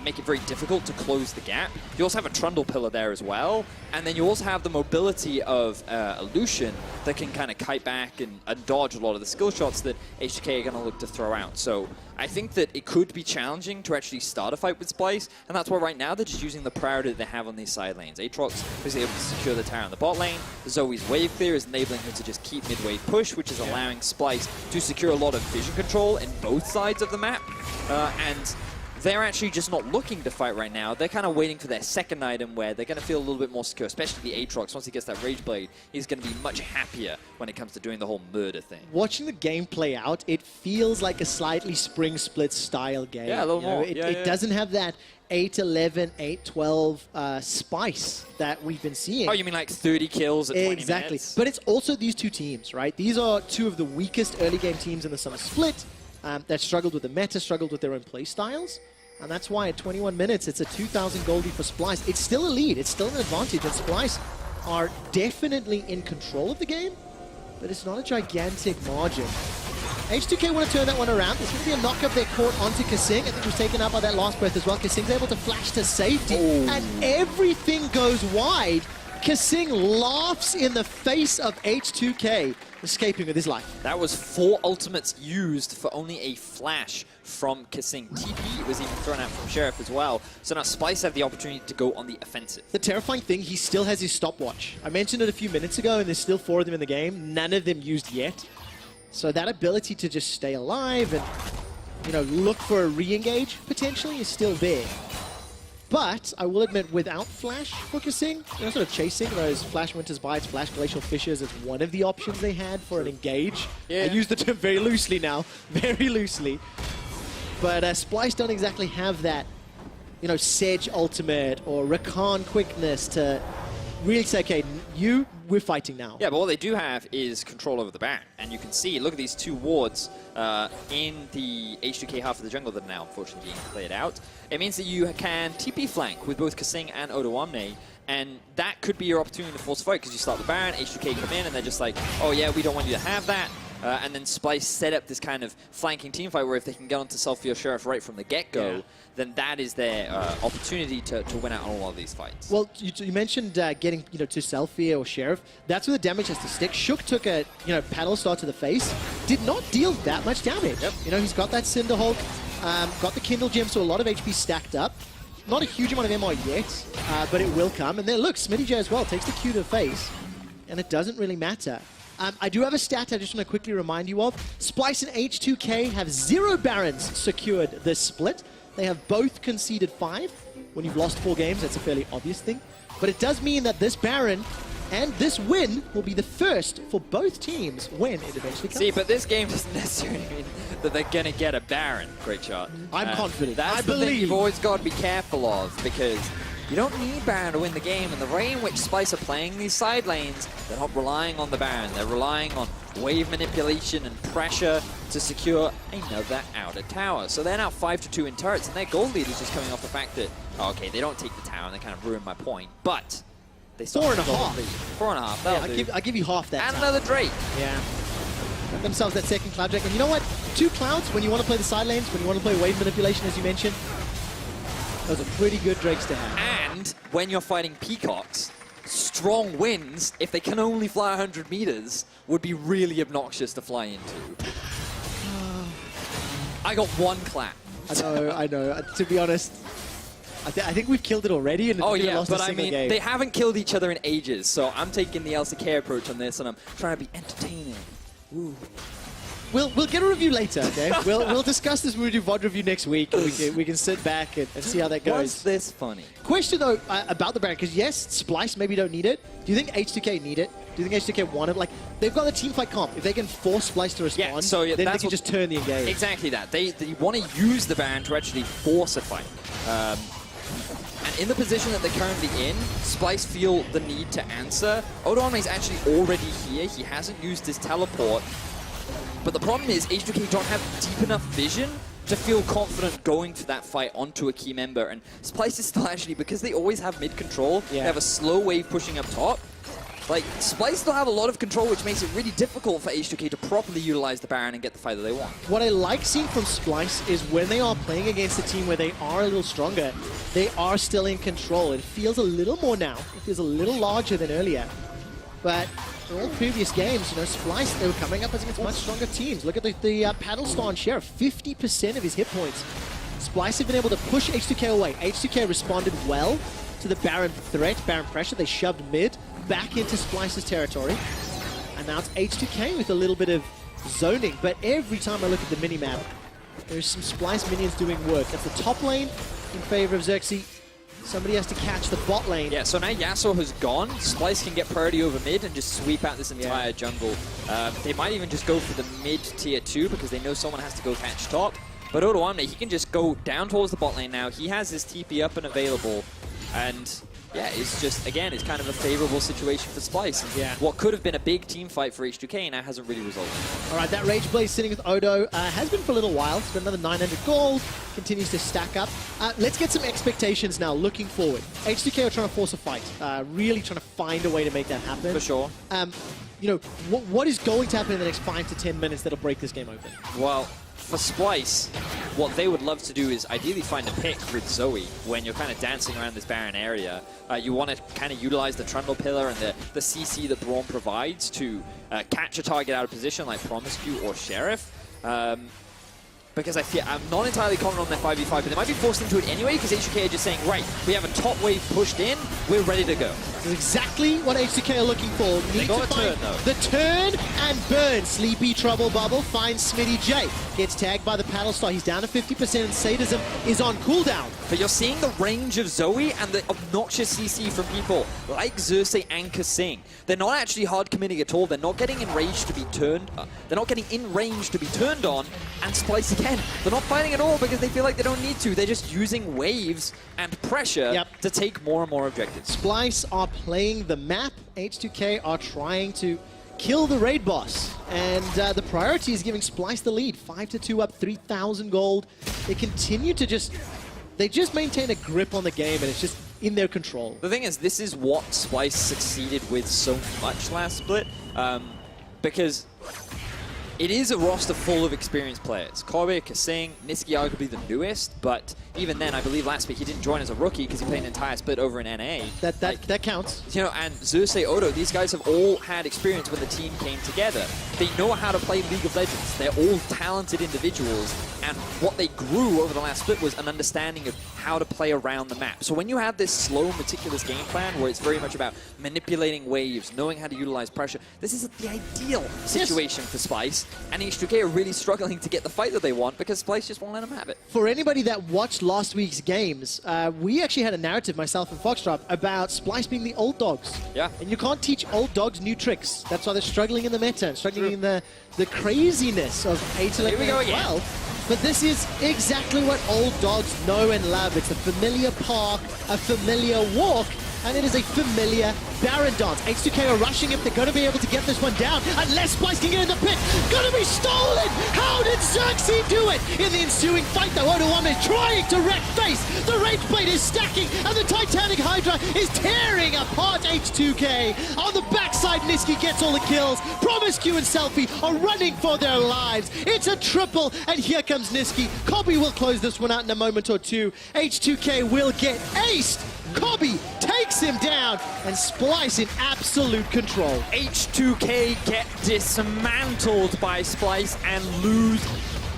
make it very difficult to close the gap. You also have a Trundle Pillar there as well, and then you also have the mobility of a Lucian that can kind of kite back and dodge a lot of the skill shots that H2K are going to look to throw out. So I think that it could be challenging to actually start a fight with Splyce, and that's why right now they're just using the priority that they have on these side lanes. Aatrox is able to secure the tower on the bot lane. Zoe's wave clear is enabling her to just keep mid-wave push, which is allowing Splyce to secure a lot of vision control in both sides of the map. And they're actually just not looking to fight right now. They're kind of waiting for their second item where they're going to feel a little bit more secure, especially the Aatrox. Once he gets that Rage Blade, he's going to be much happier when it comes to doing the whole murder thing. Watching the game play out, it feels like a slightly Spring Split style game. Yeah, a little more. It doesn't have that 8-11, 8-12 spice that we've been seeing. Oh, you mean like 30 kills at 20 minutes? Exactly. But it's also these two teams, right? These are two of the weakest early game teams in the Summer Split that struggled with the meta, struggled with their own play styles. And that's why at 21 minutes, it's a 2,000 goldie for Splyce. It's still a lead. It's still an advantage. And Splyce are definitely in control of the game, but it's not a gigantic margin. H2K want to turn that one around. There's going to be a knockup there caught onto Kasing. I think it was taken out by that last breath as well. Kasing's able to flash to safety, and everything goes wide. Kasing laughs in the face of H2K, escaping with his life. That was 4 ultimates used for only a flash from Kasing. TP was even thrown out from Sheriff as well. So now Splyce have the opportunity to go on the offensive. The terrifying thing, he still has his stopwatch. I mentioned it a few minutes ago, and there's still 4 of them in the game. None of them used yet. So that ability to just stay alive and, you know, look for a re-engage potentially is still there. But I will admit, without Flash focusing, you know, sort of chasing those Flash Winter's Bites, Flash Glacial Fissures is one of the options they had for an engage. Yeah. I use the term very loosely now, very loosely. But Splyce don't exactly have that, you know, Sedge ultimate or Rakan quickness to really say, okay, we're fighting now. Yeah, but what they do have is control over the Baron. And you can see, look at these 2 wards in the H2K half of the jungle that are now unfortunately being played out. It means that you can TP flank with both Kasing and Odoamne, and that could be your opportunity to force a fight because you start the Baron, H2K come in, and they're just like, oh yeah, we don't want you to have that. And then Splyce set up this kind of flanking team fight where if they can get onto Selfie or Sheriff right from the get-go, then that is their opportunity to win out on a lot of these fights. Well, you mentioned getting to Selfie or Sheriff. That's where the damage has to stick. Shook took a paddle start to the face, did not deal that much damage. Yep. You know, he's got that Cinder Hulk, got the Kindle Gem, so a lot of HP stacked up. Not a huge amount of MR yet, but it will come. And then look, Smitty J as well takes the Q to the face, and it doesn't really matter. I do have a stat I just want to quickly remind you of. Splyce and H2K have 0 Barons secured this split. They have both conceded 5. When you've lost 4 games, that's a fairly obvious thing. But it does mean that this Baron and this win will be the first for both teams when it eventually comes. See, but this game doesn't necessarily mean that they're going to get a Baron. Great shot. I'm confident. That's the thing you've always got to be careful of, because you don't need Baron to win the game, and the way in which Splyce are playing these side lanes, they're not relying on the Baron. They're relying on wave manipulation and pressure. to secure another outer tower. So they're now 5-2 in turrets, and their gold lead is just coming off the fact that, oh, okay, they don't take the tower, and they kind of ruin my point, but they still 4.5. 4.5, that'll do. I'll give you half that. And tower. another Drake. Yeah. Got themselves that second Cloud Drake. And you know what? 2 Clouds, when you want to play the side lanes, when you want to play wave manipulation, as you mentioned, those are pretty good Drakes to have. And when you're fighting Peacocks, strong winds, if they can only fly 100 meters, would be really obnoxious to fly into. I got 1 clap. I know. To be honest, I think we've killed it already. And oh yeah, lost but a I mean, game. they haven't killed each other in ages, so I'm taking the LCK approach on this, and I'm trying to be entertaining. Ooh. We'll get a review later, okay? we'll discuss this. We'll do VOD review next week. We can sit back and see how that goes. Was this funny? Question though about the Baron, because yes, Splyce maybe don't need it. Do you think H2K need it? Do you think H2K want it? Like, they've got the teamfight comp. If they can force Splyce to respond, then they can just turn the engage. Exactly that. They want to use the Baron to actually force a fight. And in the position that they're currently in, Splyce feel the need to answer. Odoame is actually already here. He hasn't used his teleport. But the problem is H2K don't have deep enough vision to feel confident going to that fight onto a key member. And Splyce is still actually, because they always have mid-control, they have a slow wave pushing up top. Like, Splyce still have a lot of control, which makes it really difficult for H2K to properly utilize the Baron and get the fight that they want. What I like seeing from Splyce is when they are playing against a team where they are a little stronger, they are still in control. It feels a little more now. It feels a little larger than earlier. But in all previous games, you know, Splyce, they were coming up against much stronger teams. Look at the Paddle Star share of 50% of his hit points. Splyce have been able to push H2K away. H2K responded well to the Baron threat, Baron pressure. They shoved mid back into Splyce's territory. And now it's H2K with a little bit of zoning. But every time I look at the minimap, there's some Splyce minions doing work. That's the top lane in favor of Xerxes. Somebody has to catch the bot lane. Yeah, so now Yasuo has gone. Splyce can get priority over mid and just sweep out this entire jungle. They might even just go for the mid tier 2 because they know someone has to go catch top. But Odoamne, he can just go down towards the bot lane now. He has his TP up and available. And yeah, it's just, again, it's kind of a favorable situation for Splyce. Yeah. What could have been a big team fight for H2K now hasn't really resulted. All right, that Rage Blaze sitting with Odo has been for a little while. It's got another 900 gold, continues to stack up. Let's get some expectations now, looking forward. H2K are trying to force a fight, really trying to find a way to make that happen. For sure. You know, what is going to happen in the next 5 to 10 minutes that'll break this game open? Well, for Splyce, what they would love to do is ideally find a pick with Zoe when you're kind of dancing around this Baron area. You want to kind of utilize the Trundle Pillar and the CC that Braum provides to catch a target out of position like Promiscue or Sheriff. Because I'm not entirely confident on their 5v5, but they might be forced into it anyway because H2K are just saying, right, we have a top wave pushed in, we're ready to go. This is exactly what H2K are looking for. They got a turn, though. The turn and burn. Sleepy Trouble Bubble finds Smitty J. Gets tagged by the Paddle Star. He's down to 50% and Sadism is on cooldown. But you're seeing the range of Zoe and the obnoxious CC from people like Xerxes and Kasing. They're not actually hard committing at all. They're not getting in range to be turned. They're not getting in range to be turned on. And Splyce again, they're not fighting at all because they feel like they don't need to. They're just using waves and pressure to take more and more objectives. Splyce are playing the map. H2K are trying to kill the raid boss. And the priority is giving Splyce the lead. 5-2 up, 3,000 gold. They continue to just maintain a grip on the game, and it's just in their control. The thing is, this is what Splyce succeeded with so much last split, because it is a roster full of experienced players. Kobe, Kasing, Niski arguably the newest, but even then, I believe last week he didn't join as a rookie because he played an entire split over in NA. That counts. You know, and Xerxes, Odo, these guys have all had experience when the team came together. They know how to play League of Legends. They're all talented individuals, and what they grew over the last split was an understanding of how to play around the map. So when you have this slow, meticulous game plan where it's very much about manipulating waves, knowing how to utilize pressure, this is the ideal situation for Splyce. And H2K are really struggling to get the fight that they want because Splyce just won't let them have it. For anybody that watched last week's games, we actually had a narrative, myself and Foxtrot, about Splyce being the old dogs. Yeah. And you can't teach old dogs new tricks. That's why they're struggling in the meta, and struggling in the craziness of A-to-late as well. But this is exactly what old dogs know and love. It's a familiar park, a familiar walk, and it is a familiar Baron dance. H2K are rushing if they're going to be able to get this one down, unless Splyce can get in the pit. Gonna be stolen! How did Xerxes do it? In the ensuing fight, though, Oda1 is trying to wreck face. The Rage Blade is stacking, and the Titanic Hydra is tearing apart H2K. On the backside, Niski gets all the kills. Promiscu and Selfie are running for their lives. It's a triple, and here comes Niski. Cobby will close this one out in a moment or two. H2K will get aced. Cobby takes him down, and Splyce in absolute control. H2K get dismantled by Splyce and lose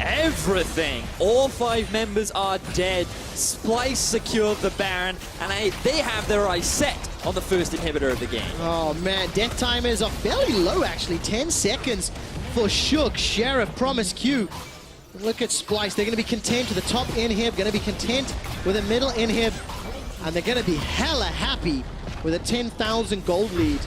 everything. All 5 members are dead. Splyce secured the Baron, and they have their eyes set on the first inhibitor of the game. Oh man, death timers are fairly low actually. 10 seconds for Shook, Sheriff, Promiscu. Look at Splyce. They're going to be content with the top inhib, going to be content with the middle inhib, and they're going to be hella happy with a 10,000 gold lead.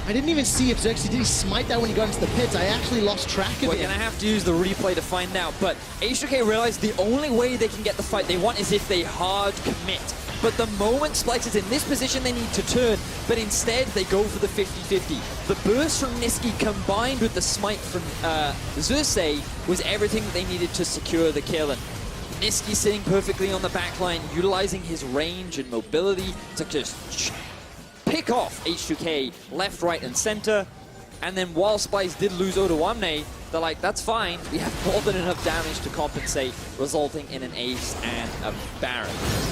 I didn't even see if Xerxes did he smite that when he got into the pits. I actually lost track of it. We're going to have to use the replay to find out, but H2K realized the only way they can get the fight they want is if they hard commit. But the moment Splyce is in this position, they need to turn, but instead they go for the 50-50. The burst from Niski combined with the smite from Xerxes was everything that they needed to secure the kill. And Niski sitting perfectly on the backline, utilizing his range and mobility to just pick off H2K left, right, and center. And then while Splyce did lose Oda1, they're like, that's fine. We have more than enough damage to compensate, resulting in an ace and a Baron.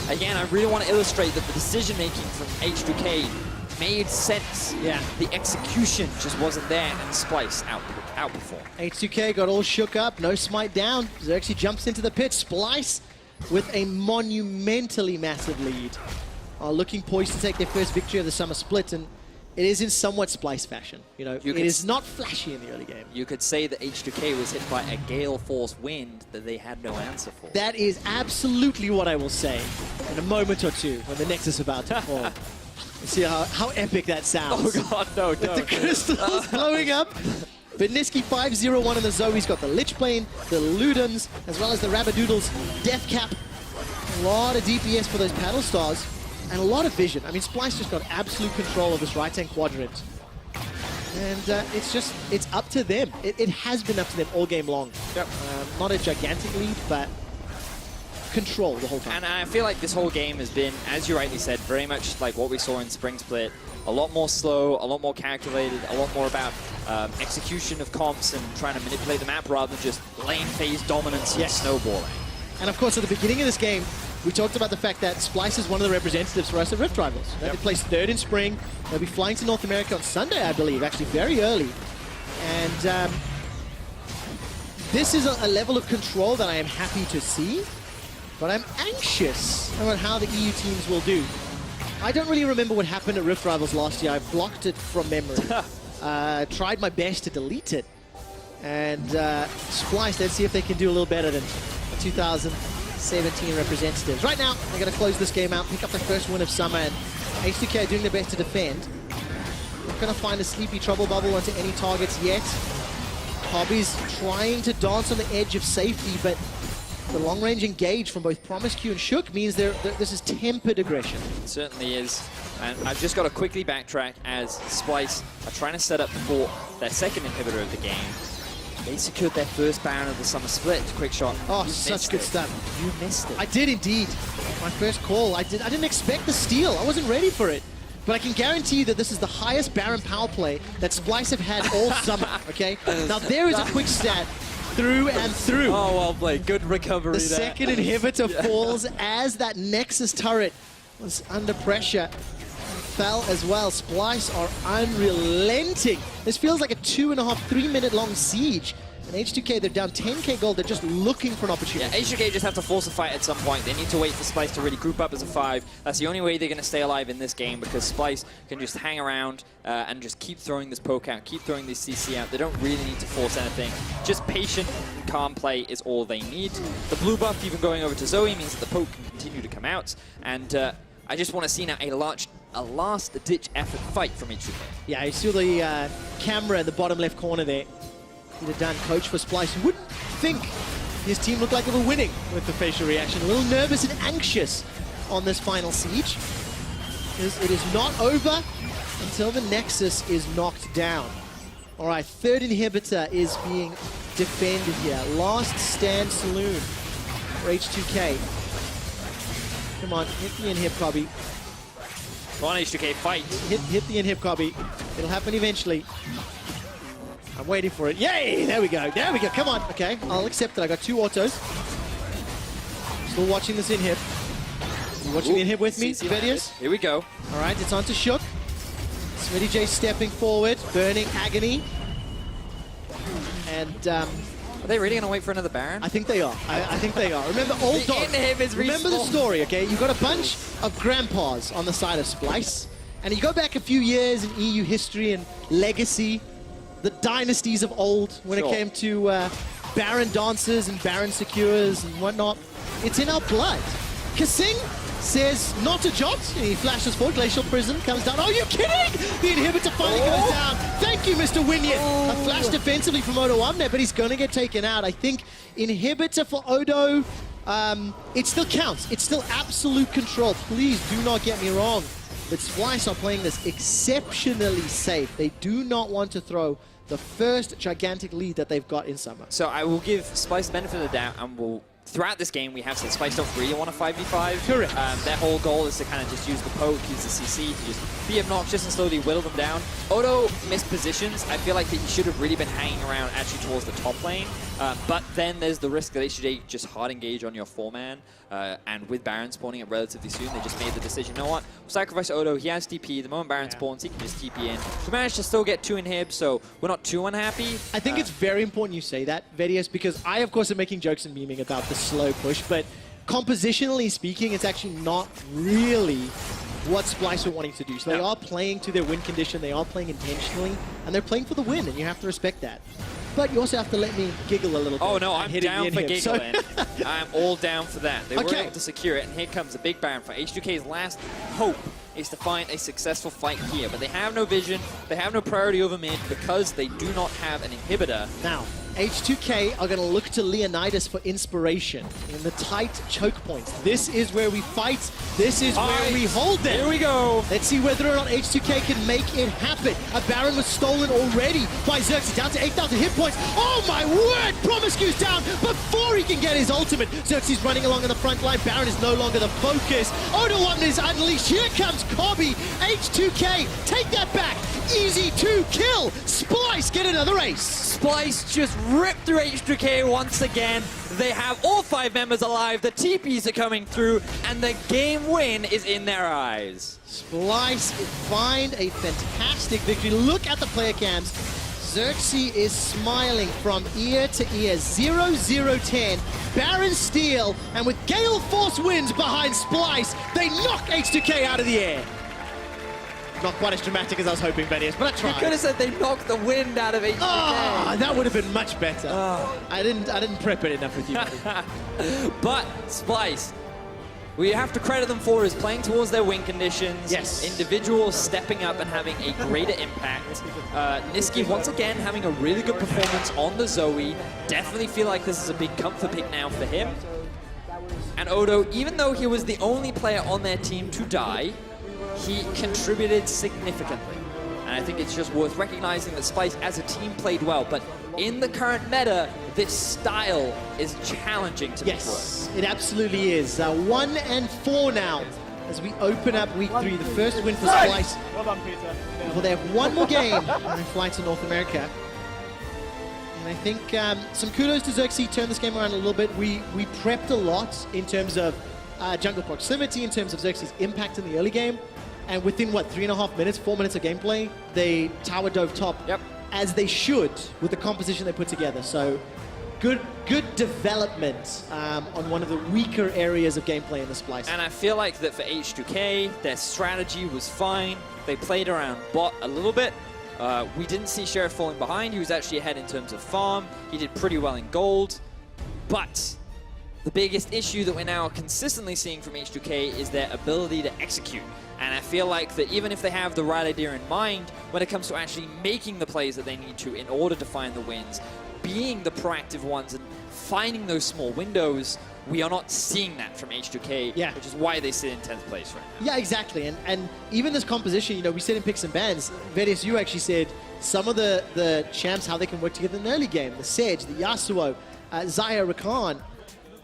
Again, I really want to illustrate that the decision-making from H2K made sense. Yeah. The execution just wasn't there, and Splyce outperformed. H2K got all shook up, no smite down. Xerxes jumps into the pit. Splyce with a monumentally massive lead. Looking poised to take their first victory of the summer split, and it is in somewhat Splyce fashion. You know, it is not flashy in the early game. You could say that H2K was hit by a gale force wind that they had no answer for. That is absolutely what I will say in a moment or two when the Nexus is about to fall. See how epic that sounds. Oh god, no, With the crystals blowing up. But Niski 5-0-1 in the Zoe. He's got the Lich Bane, the Ludens, as well as the Rabadoodles Death Cap. A lot of DPS for those Paddle Stars. And a lot of vision. I mean, Splyce just got absolute control of this right-hand quadrant. And it's up to them. It has been up to them all game long. Yep. Not a gigantic lead, but control the whole time. And I feel like this whole game has been, as you rightly said, very much like what we saw in Spring Split. A lot more slow, a lot more calculated, a lot more about execution of comps and trying to manipulate the map rather than just lane phase dominance and snowballing. And of course, at the beginning of this game, we talked about the fact that Splyce is one of the representatives for us at Rift Rivals. They placed 3rd in spring. They'll be flying to North America on Sunday, I believe, actually very early. And this is a level of control that I am happy to see, but I'm anxious about how the EU teams will do. I don't really remember what happened at Rift Rivals last year. I blocked it from memory. Tried my best to delete it. And Splyce, let's see if they can do a little better than 2017 representatives. Right now, they're going to close this game out, pick up their first win of summer, and H2K are doing their best to defend. Not going to find a sleepy trouble bubble onto any targets yet. Cobby's trying to dance on the edge of safety, but the long-range engage from both Promiscu and Shook means this is tempered aggression. It certainly is. And I've just got to quickly backtrack as Splyce are trying to set up for their second inhibitor of the game. They secured their first Baron of the summer split. Quick shot. Oh, such good stuff. You missed it. I did indeed. My first call. I didn't expect the steal. I wasn't ready for it. But I can guarantee you that this is the highest Baron power play that Splyce have had all summer, okay? Now there is a quick stat through and through. Oh, well played. Good recovery The there. second inhibitor falls as that Nexus turret was under pressure. Fell as well. Splyce are unrelenting. This feels like a 2.5, 3 minute long siege. And H2K, they're down 10k gold. They're just looking for an opportunity. Yeah, H2K just have to force a fight at some point. They need to wait for Splyce to really group up as a 5. That's the only way they're going to stay alive in this game, because Splyce can just hang around and just keep throwing this poke out, keep throwing this CC out. They don't really need to force anything. Just patient and calm play is all they need. The blue buff even going over to Zoe means that the poke can continue to come out. And I just want to see now a last-ditch effort fight from H2K. Yeah, you see the camera in the bottom left corner there. He'd have done coach for Splyce. You wouldn't think his team looked like they were winning with the facial reaction. A little nervous and anxious on this final siege. because it is not over until the Nexus is knocked down. All right, third inhibitor is being defended here. Last stand saloon for H2K. Come on, hit the inhib, Cobby. Come on, H2K, fight. Hit the inhib, Cobby. It'll happen eventually. I'm waiting for it. Yay! There we go. There we go. Come on. Okay, I'll accept it. I got 2 autos. Still watching this inhib. You watching the inhib with me, Vedius? Here we go. All right, it's on to Shook. Smitty J stepping forward, burning Agony. And Are they really going to wait for another Baron? I think they are. I think they are. Remember, old dog. Remember the story, okay? You got a bunch of grandpas on the side of Splyce, and you go back a few years in EU history and legacy, the dynasties of old when it came to Baron dancers and Baron securers and whatnot. It's in our blood. Kasing says not a jot. He flashes forward. Glacial Prison comes down. Oh, you kidding? The inhibitor finally goes down. Thank you, Mr. Winion. A flash defensively from Odo Abner, but he's going to get taken out. I think inhibitor for Odo, it still counts. It's still absolute control. Please do not get me wrong. But Splyce are playing this exceptionally safe. They do not want to throw the first gigantic lead that they've got in Summer. So I will give Splyce the benefit of the doubt, and we'll throughout this game, we have said Splyce don't really want a 5v5. Correct. Their whole goal is to kind of just use the poke, use the CC, to just be obnoxious and slowly whittle them down. Odo missed positions. I feel like that he should have really been hanging around actually towards the top lane. But then there's the risk that H2K just hard engage on your 4-man. And with Baron spawning it relatively soon, they just made the decision, you know what? We'll sacrifice Odo. He has TP. The moment Baron spawns, he can just TP in. We managed to still get 2 inhibs, so we're not too unhappy. I think it's very important you say that, Vedius, because I, of course, am making jokes and memeing about the slow push, but compositionally speaking, it's actually not really what Splyce are wanting to do. So they are playing to their win condition, they are playing intentionally, and they're playing for the win, and you have to respect that. But you also have to let me giggle a little bit. Oh no, I'm down for giggling. So I'm all down for that. They were able to secure it, and here comes a big Baron for H2K's last hope is to find a successful fight here. But they have no vision, they have no priority over mid because they do not have an inhibitor. Now, H2K are going to look to Leonidas for inspiration in the tight choke points. This is where we fight. This is where we hold them. Here we go. Let's see whether or not H2K can make it happen. A Baron was stolen already by Xerxes, down to 8,000 hit points. Oh my word! Promiscuous down before he can get his ultimate. Xerxes running along in the front line. Baron is no longer the focus. Odo Abner is unleashed. Here comes Cobby. H2K, take that back. Easy to kill. Splyce get another ace. Splyce just ripped through H2K once again. They have all 5 members alive, the TPs are coming through, and the game win is in their eyes. Splyce find a fantastic victory. Look at the player cams. Xerxes is smiling from ear to ear. 0-0-10. Baron steal, and with Gale Force Winds behind Splyce, they knock H2K out of the air. Not quite as dramatic as I was hoping, Vedius, but I tried. You could have said they knocked the wind out of H2K. Oh, that would have been much better. I didn't prep it enough with you. But Splyce, we have to credit them for is playing towards their win conditions. Yes. Individuals stepping up and having a greater impact. Niski once again having a really good performance on the Zoe. Definitely feel like this is a big comfort pick now for him. And Odo, even though he was the only player on their team to die, he contributed significantly. And I think it's just worth recognizing that Splyce as a team played well, but in the current meta, this style is challenging to Yes, it absolutely is. 1-4 now as we open up week 3, the first win for Splyce. Well done, Peter. Well, they have one more game when they fly to North America. And I think some kudos to Xerxes, turned this game around a little bit. We prepped a lot in terms of jungle proximity, in terms of Xerxes' impact in the early game. And within, what, 3.5 minutes, 4 minutes of gameplay, they tower dove top, as they should, with the composition they put together. So good development on one of the weaker areas of gameplay in the Splyce. And I feel like that for H2K, their strategy was fine. They played around bot a little bit. We didn't see Sheriff falling behind. He was actually ahead in terms of farm. He did pretty well in gold. But the biggest issue that we're now consistently seeing from H2K is their ability to execute. And I feel like that even if they have the right idea in mind, when it comes to actually making the plays that they need to in order to find the wins, being the proactive ones and finding those small windows, we are not seeing that from H2K, Yeah. which is why they sit in 10th place right now. Yeah, exactly. And even this composition, you know, we said in picks and bans, Vedius, you actually said some of the champs, how they can work together in the early game. The Sedge, the Yasuo, Zaya, Rakan,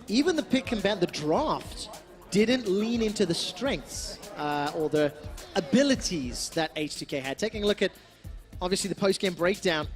even the pick and ban, the draft, didn't lean into the strengths or the abilities that H2K had. Taking a look at, obviously, the post-game breakdown,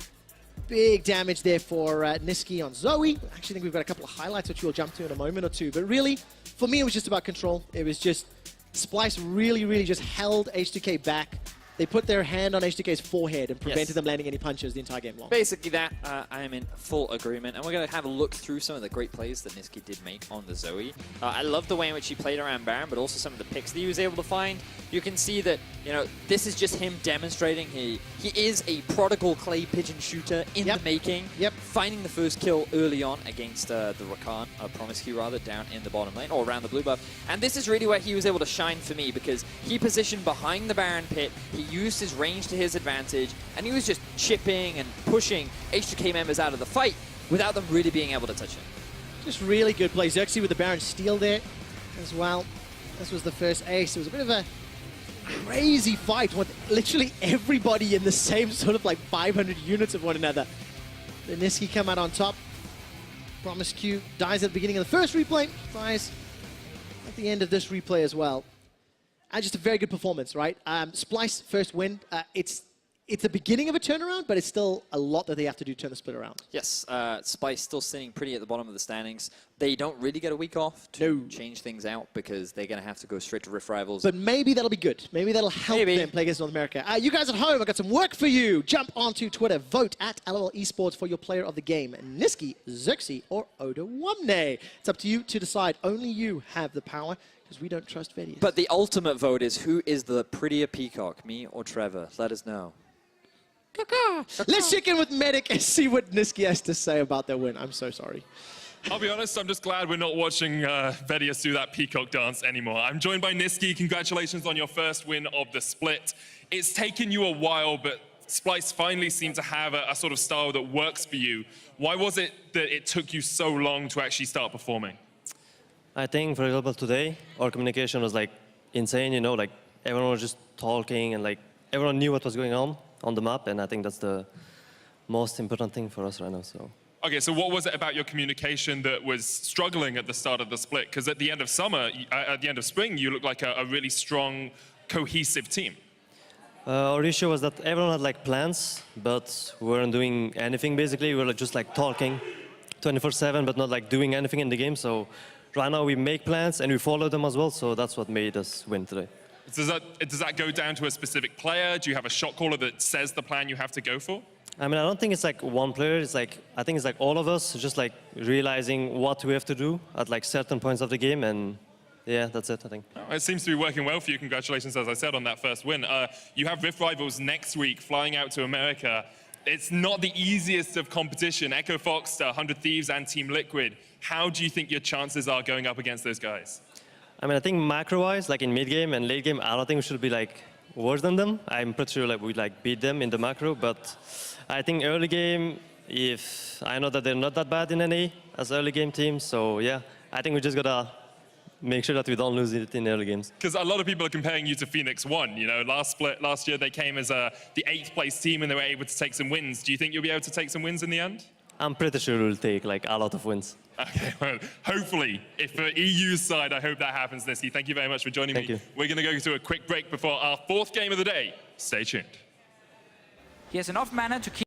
big damage there for Niski on Zoe. I actually think we've got a couple of highlights which we'll jump to in a moment or two. But really, for me, it was just about control. It was just, Splyce really just held H2K back. They put their hand on H2K's forehead and prevented them landing any punches the entire game long. Basically that, I am in full agreement. And we're going to have a look through some of the great plays that Niski did make on the Zoe. I love the way in which he played around Baron, but also some of the picks that he was able to find. You can see that, you know, this is just him demonstrating he is a prodigal clay pigeon shooter in the making. Finding the first kill early on against the Rakan, Promiscu rather, down in the bottom lane, or around the blue buff. And this is really where he was able to shine for me, because he positioned behind the Baron pit, he used his range to his advantage, and he was just chipping and pushing H2K members out of the fight without them really being able to touch him. Just really good play. Xerxes with the Baron steal there as well. This was the first ace. It was a bit of a crazy fight with literally everybody in the same sort of like 500 units of one another. The Niski come out on top. Promiscu dies at the beginning of the first replay, dies at the end of this replay as well. And just a very good performance, right? Splyce, first win. It's the beginning of a turnaround, but it's still a lot that they have to do to turn the split around. Yes, Splyce still sitting pretty at the bottom of the standings. They don't really get a week off to change things out, because they're going to have to go straight to Rift Rivals. But maybe that'll be good. Maybe that'll help them play against North America. You guys at home, I've got some work for you. Jump onto Twitter. Vote at LOL Esports for your player of the game. Niski, Xerxes, or Odawamne. It's up to you to decide. Only you have the power, because we don't trust Vedius. But the ultimate vote is, who is the prettier peacock, me or Trevor? Let us know. Let's check in with Medic and see what Niski has to say about their win. I'm so sorry. I'll be honest, I'm just glad we're not watching Vedius do that peacock dance anymore. I'm joined by Niski. Congratulations on your first win of the split. It's taken you a while, but Splyce finally seemed to have a sort of style that works for you. Why was it that it took you so long to actually start performing? I think, for example, today, our communication was like insane, you know, like everyone was just talking and like everyone knew what was going on the map, and I think that's the most important thing for us right now. So. Okay, so what was it about your communication that was struggling at the start of the split? Because at the end of summer, at the end of spring, you looked like a really strong, cohesive team. Our issue was that everyone had like plans, but we weren't doing anything basically. We were just like talking 24/7, but not like doing anything in the game. So right now we make plans and we follow them as well. So that's what made us win today. Does that go down to a specific player? Do you have a shot caller that says the plan you have to go for? I mean, I don't think it's like one player. It's like, I think it's like all of us just like realizing what we have to do at like certain points of the game, and yeah, that's it, I think. Oh, it seems to be working well for you. Congratulations, as I said, on that first win. You have Rift Rivals next week, flying out to America. It's not the easiest of competition. Echo Fox, 100 Thieves, and Team Liquid. How do you think your chances are going up against those guys? I mean, I think macro-wise, like in mid-game and late-game, I don't think we should be like worse than them. I'm pretty sure like we'd like beat them in the macro, but I think early game, if I know that they're not that bad in NA as early game team, so yeah, I think we just gotta make sure that we don't lose it in early games. Because a lot of people are comparing you to Phoenix One. You know, last year they came as the 8th place team and they were able to take some wins. Do you think you'll be able to take some wins in the end? I'm pretty sure we'll take like a lot of wins. Okay, well, hopefully, if for EU's side, I hope that happens, Niski. Thank you very much for joining me. Thank you. We're going to go to a quick break before our 4th game of the day. Stay tuned. He has enough mana to keep